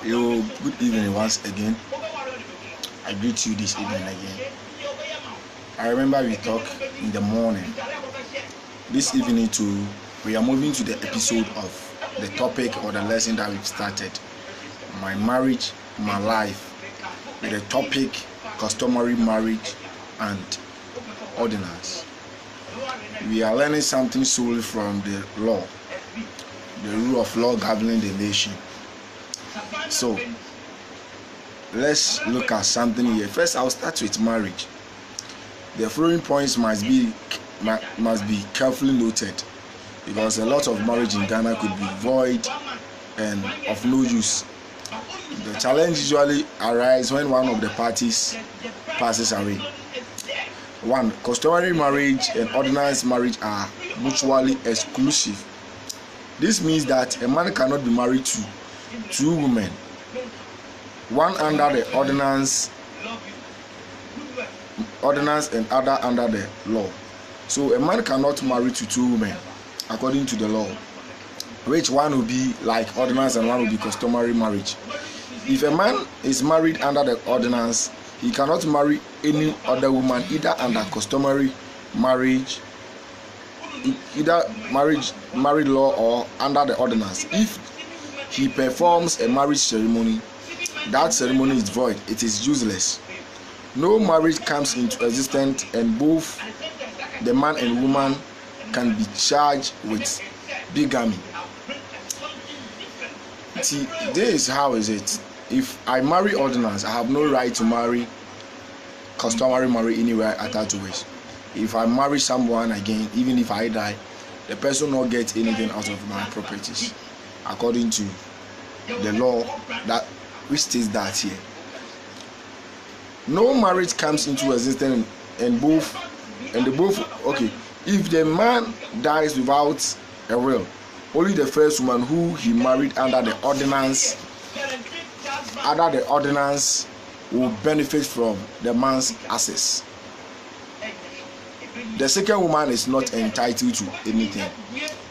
Yo, good evening once again. I greet you this evening again. I remember we talked in the morning. This evening too, we are moving to the episode of the topic or the lesson that we've started. My marriage, my life. With the topic, customary marriage and ordinance. We are learning something solely from the law, the rule of law governing the nation. So let's look at something here. First, I'll start with marriage. The following points must be carefully noted, because a lot of marriage in Ghana could be void and of no use. The challenge usually arises when one of the parties passes away. 1. Customary marriage and ordinance marriage are mutually exclusive. This means that a man cannot be married to two women, one under the ordinance and other under the law. So a man cannot marry to two women according to the law, which one will be like ordinance and one will be customary marriage. If a man is married under the ordinance, he cannot marry any other woman either under customary marriage, either married law or under the ordinance. If he performs a marriage ceremony, that ceremony is void. It is useless. No marriage comes into existence, and both the man and woman can be charged with bigamy. See, this is how is it. If I marry ordinance, I have no right to marry customary marriage anywhere attached to it. If I marry someone again, even if I die, the person will not get anything out of my properties, according to the law that which states that here. No marriage comes into existence and okay. If the man dies without a will, only the first woman who he married under the ordinance will benefit from the man's assets. The second woman is not entitled to anything.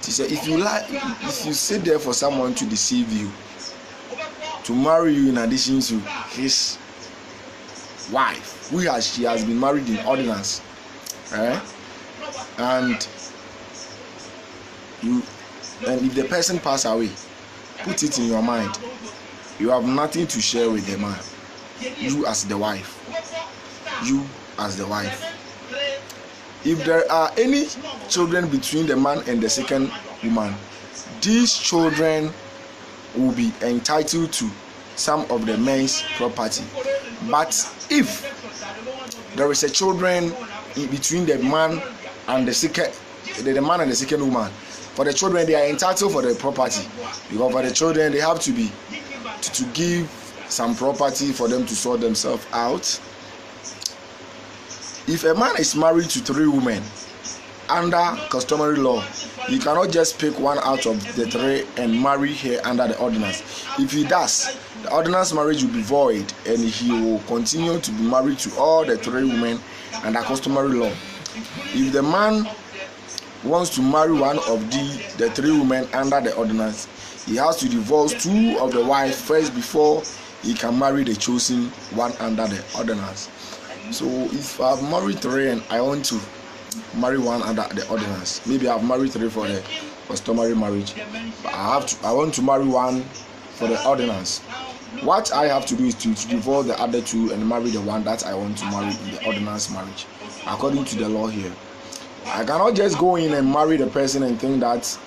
She said, if you sit there for someone to deceive you, to marry you in addition to his wife, she has been married in ordinance, and if the person pass away, put it in your mind, you have nothing to share with the man. You as the wife. If there are any children between the man and the second woman, these children will be entitled to some of the men's property. But if there is a children in between the man and the second woman, for the children they are entitled for the property, because for the children they have to be to give some property for them to sort themselves out. If a man is married to three women under customary law, he cannot just pick one out of the three and marry her under the ordinance. If he does, the ordinance marriage will be void, and he will continue to be married to all the three women under customary law. If the man wants to marry one of the three women under the ordinance, he has to divorce two of the wives first before he can marry the chosen one under the ordinance. So if I've married three and I want to marry one under the ordinance, maybe I've married three for the customary marriage, but I want to marry one for the ordinance. What I have to do is to divorce the other two and marry the one that I want to marry in the ordinance marriage, according to the law here. I cannot just go in and marry the person and think that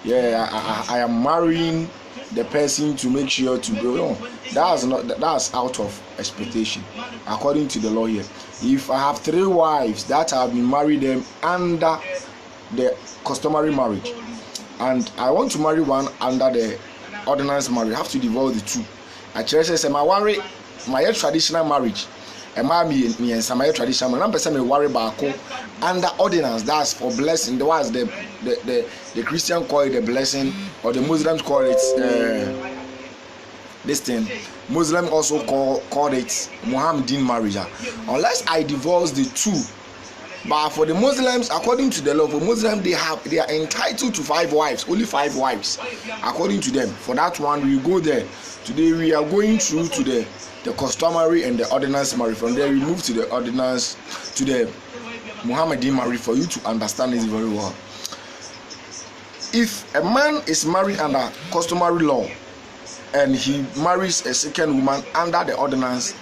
I am marrying the person to make sure to go. No, that's out of expectation, according to the law here. If I have three wives that have been married them under the customary marriage, and I want to marry one under the ordinance marriage, I have to divorce the two. I say my traditional marriage. Me and some traditional man, person me worry about under ordinance. That's for blessing. The was the Christian call it the blessing, or the Muslims call it this thing. Muslim also call it Muhammadan marriage. Unless I divorce the two But for the Muslims, according to the law, for Muslims they are entitled to 5 wives, only 5 wives, according to them. For that one, we go there. Today we are going through to the customary and the ordinance marriage. From there we move to the ordinance, to the Muhammadan marriage, for you to understand this very well. If a man is married under customary law and he marries a second woman under the ordinance,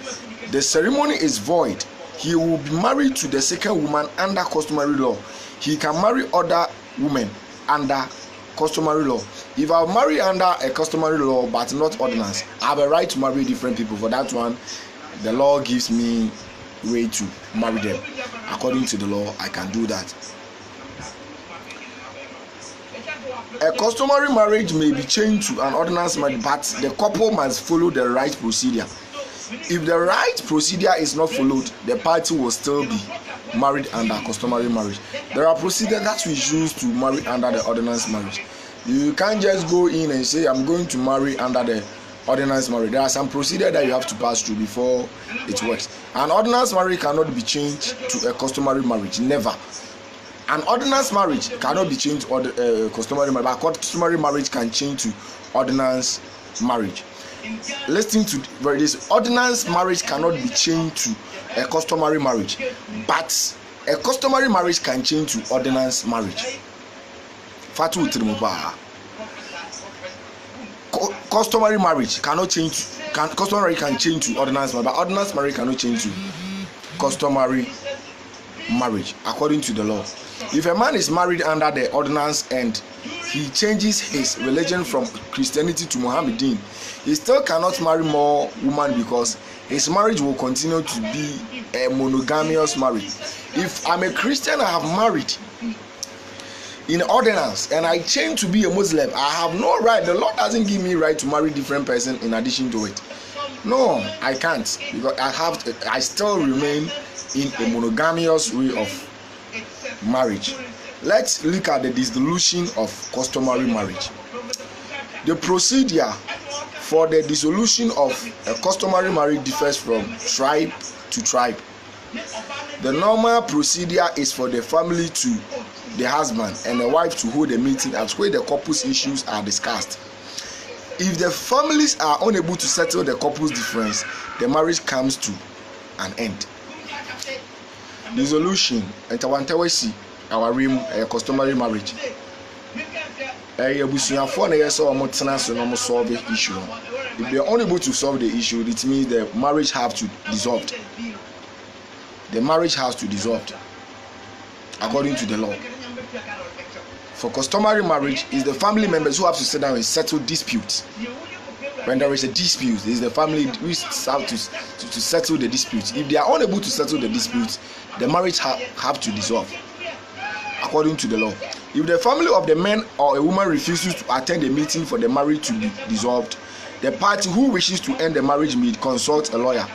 the ceremony is void. He will be married to the second woman under customary law. He can marry other women under customary law. If I marry under a customary law but not ordinance, I have a right to marry different people. For that one, the law gives me way to marry them. According to the law, I can do that. A customary marriage may be changed to an ordinance marriage, but the couple must follow the right procedure. If the right procedure is not followed, the party will still be married under customary marriage. There are procedures that we use to marry under the ordinance marriage. You can't just go in and say, I'm going to marry under the ordinance marriage. There are some procedures that you have to pass through before it works. An ordinance marriage cannot be changed to a customary marriage. Never. An ordinance marriage cannot be changed to customary marriage, but customary marriage can change to ordinance marriage. Listen to this: ordinance marriage cannot be changed to a customary marriage, but a customary marriage can change to ordinance marriage. Fatu Trimuba. Customary marriage cannot change. Customary can change to ordinance marriage, but ordinance marriage cannot change to customary marriage, according to the law. If a man is married under the ordinance and he changes his religion from Christianity to Mohammedan, he still cannot marry more women because his marriage will continue to be a monogamous marriage. If I'm a Christian, I have married in ordinance and I change to be a Muslim, I have no right. The Lord doesn't give me right to marry different person in addition to it. No, I can't, because I still remain in a monogamous way of marriage. Let's look at the dissolution of customary marriage. The procedure for the dissolution of a customary marriage differs from tribe to tribe. The normal procedure is for the family to the husband and the wife to hold a meeting at where the couple's issues are discussed. If the families are unable to settle the couple's difference, the marriage comes to an end. Dissolution and tawantawasi our customary marriage. Abusuafo na yesa omo tena so no solve the issue. If they are unable to solve the issue, it means the marriage have to dissolve. The marriage has to dissolve according to the law. For customary marriage, is the family members who have to sit down and settle disputes. When there is a dispute, it is the family who have to settle the dispute. If they are unable to settle the dispute, the marriage have to dissolve according to the law. If the family of the man or a woman refuses to attend a meeting for the marriage to be dissolved, the party who wishes to end the marriage may consult a lawyer.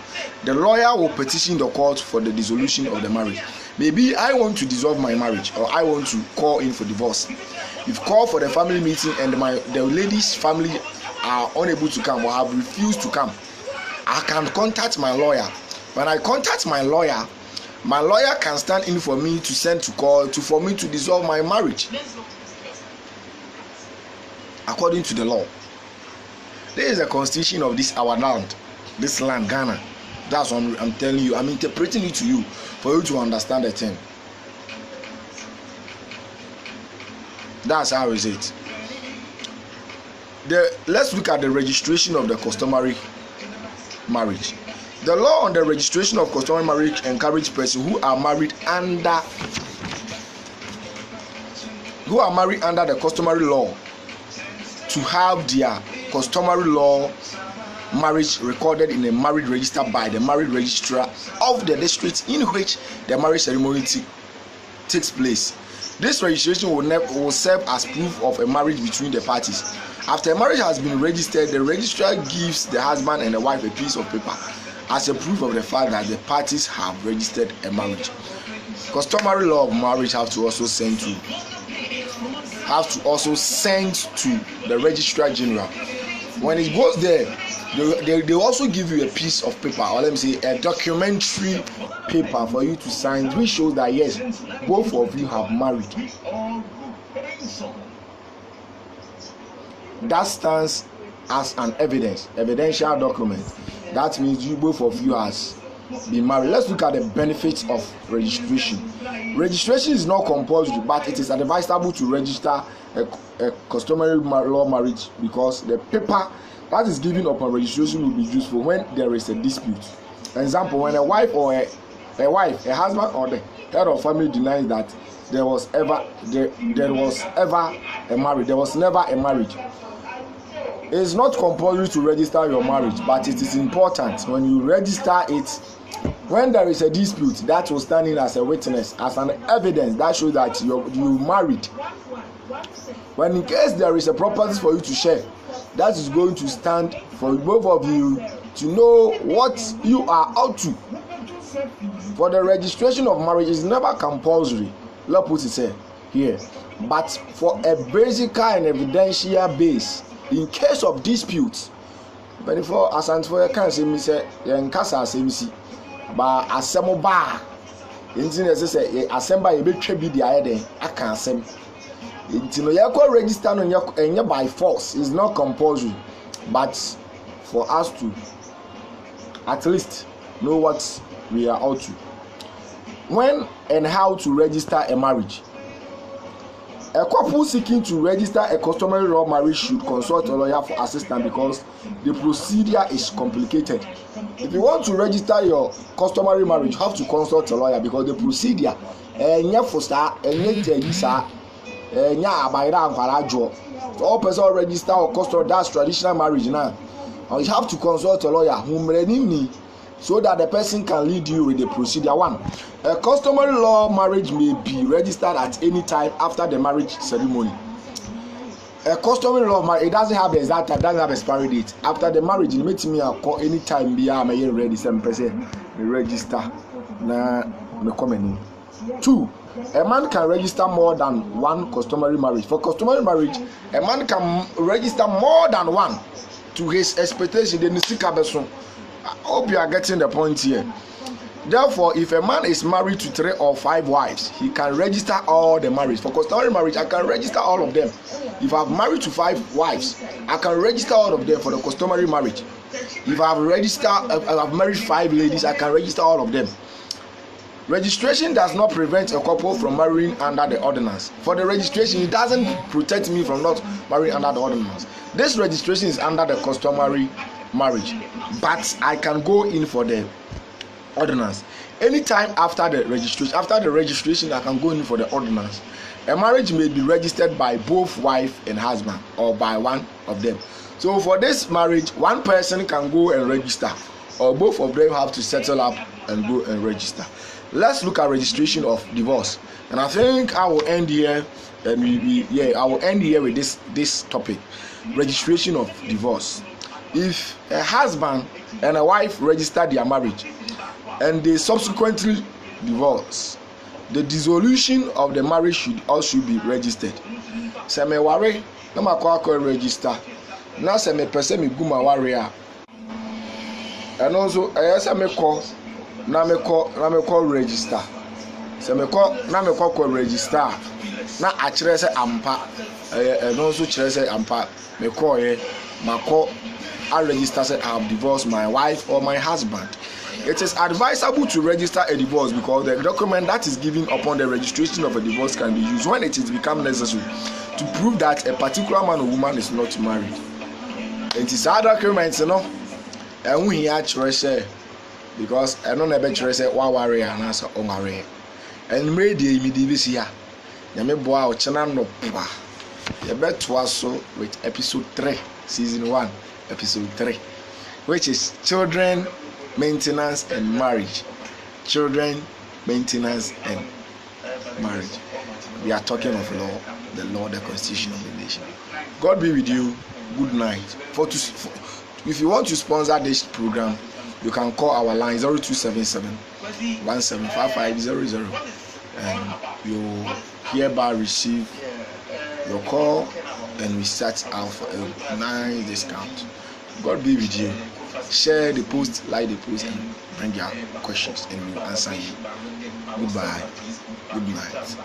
The lawyer will petition the court for the dissolution of the marriage. Maybe I want to dissolve my marriage, or I want to call in for divorce. If call for the family meeting and the lady's family are unable to come or have refused to come, I can contact my lawyer. When I contact my lawyer can stand in for me to send to court for me to dissolve my marriage according to the law. There is a constitution of this our land, this land, Ghana. That's what I'm telling you. I'm interpreting it to you for you to understand the thing. That's how is it. Let's look at the registration of the customary marriage. The law on the registration of customary marriage encourages persons who are married under the customary law to have their customary law marriage recorded in a marriage register by the marriage registrar of the district in which the marriage ceremony takes place. This registration will serve as proof of a marriage between the parties. After a marriage has been registered, the registrar gives the husband and the wife a piece of paper as a proof of the fact that the parties have registered a marriage. Customary law of marriage have to also send to the registrar general. When it goes there, They also give you a piece of paper, or let me say a documentary paper for you to sign, which shows that yes, both of you have married. That stands as an evidential document. That means you both of you has been married. Let's look at the benefits of registration. Registration is not compulsory, but it is advisable to register a customary law marriage because the paper that is given upon registration will be useful when there is a dispute. For example, when a wife, a husband, or the head of family denies that there was never a marriage. It is not compulsory to register your marriage, but it is important when you register it. When there is a dispute, that will stand in as a witness, as an evidence that shows that you married. When in case there is a property for you to share, that is going to stand for both of you to know what you are out to. For the registration of marriage is never compulsory. Let's put it here. But for a basic and evidential base, in case of disputes, but for asantifo can say me say yen kasa asemsi ba asemo ba enti na say asemba ye betwa bi dia ye aka asem enti no ye ko register no enye by force is not compulsory, but for us to at least know what we are out to. When and how to register a marriage. A couple seeking to register a customary law marriage should consult a lawyer for assistance because the procedure is complicated. If you want to register your customary marriage, you have to consult a lawyer because the procedure so all person register or customary, that's traditional marriage now. And you have to consult a lawyer so that the person can lead you with the procedure. One, a customary law marriage may be registered at any time after the marriage ceremony. A customary law marriage, it doesn't have exact time, doesn't have expiry date. After the marriage, it makes me call any time be ready. Some person register na me come. Two, a man can register more than one customary marriage. For customary marriage, a man can register more than one to his expectation. I hope you are getting the point here. Therefore, if a man is married to 3 or 5 wives, he can register all the marriages. For customary marriage, I can register all of them. If I'm married to 5 wives, I can register all of them for the customary marriage. If I've married 5 ladies, I can register all of them. Registration does not prevent a couple from marrying under the ordinance. For the registration, it doesn't protect me from not marrying under the ordinance. This registration is under the customary marriage, but I can go in for the ordinance anytime after the registration. I can go in for the ordinance. A marriage may be registered by both wife and husband or by one of them. So for this marriage, one person can go and register, or both of them have to settle up and go and register. Let's look at registration of divorce, and I think I will end here. I will end here with this topic: registration of divorce. If a husband and a wife register their marriage and they subsequently divorce, the dissolution of the marriage should also be registered. Se me ware na makwa register na se me pese me gu ma ware a and also se me call na me call register. Se me call na me call register na a kire se ampa and also kire se ampa me call mako I register said I have divorced my wife or my husband. It is advisable to register a divorce because the document that is given upon the registration of a divorce can be used when it is become necessary to prove that a particular man or woman is not married. It is our documents, and we here treasure because I don't ever treasure one warrior and answer on warrior. And ready immediately here. Yame boa or channel no pa. You bet to us so with episode 3, season 1. Episode 3, which is children, maintenance and marriage. Children, maintenance and marriage. We are talking of law, the constitution of the nation. God be with you. Good night. If you want to sponsor this program, you can call our line 0277 175500 and you hereby receive your call and we set out for a nice discount. God be with you. Share the post, like the post, and bring your questions, and we'll answer you. Goodbye. Good night.